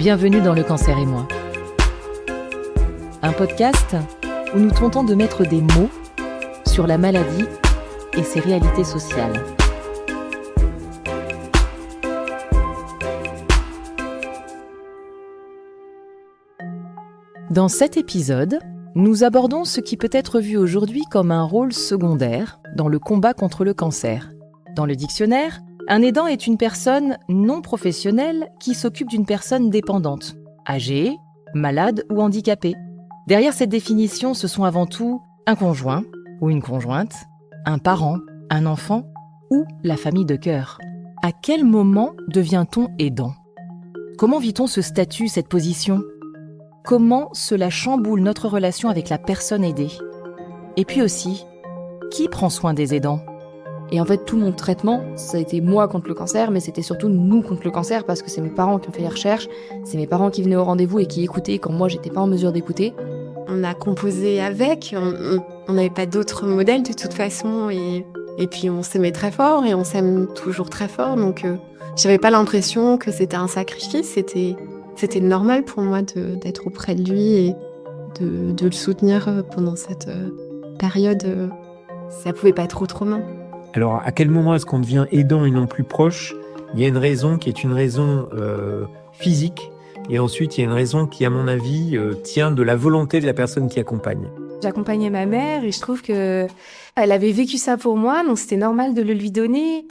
Bienvenue dans Le Cancer et moi. Un podcast où nous tentons de mettre des mots sur la maladie et ses réalités sociales. Dans cet épisode, nous abordons ce qui peut être vu aujourd'hui comme un rôle secondaire dans le combat contre le cancer. Dans le dictionnaire, un aidant est une personne non professionnelle qui s'occupe d'une personne dépendante, âgée, malade ou handicapée. Derrière cette définition, ce sont avant tout un conjoint ou une conjointe, un parent, un enfant ou la famille de cœur. À quel moment devient-on aidant ? Comment vit-on ce statut, cette position ? Comment cela chamboule notre relation avec la personne aidée ? Et puis aussi, qui prend soin des aidants ? Et en fait, tout mon traitement, ça a été moi contre le cancer, mais c'était surtout nous contre le cancer, parce que c'est mes parents qui ont fait les recherches, c'est mes parents qui venaient au rendez-vous et qui écoutaient quand moi, j'étais pas en mesure d'écouter. On a composé avec, on n'avait pas d'autre modèle de toute façon, et puis on s'aimait très fort, et on s'aime toujours très fort, donc j'avais pas l'impression que c'était un sacrifice, c'était normal pour moi d'être auprès de lui et de le soutenir pendant cette période. Ça pouvait pas être autrement. Alors, à quel moment est-ce qu'on devient aidant et non plus proche ? Il y a une raison qui est une raison physique, et ensuite il y a une raison qui, à mon avis, tient de la volonté de la personne qui accompagne. J'accompagnais ma mère et je trouve qu'elle avait vécu ça pour moi, donc c'était normal de le lui donner.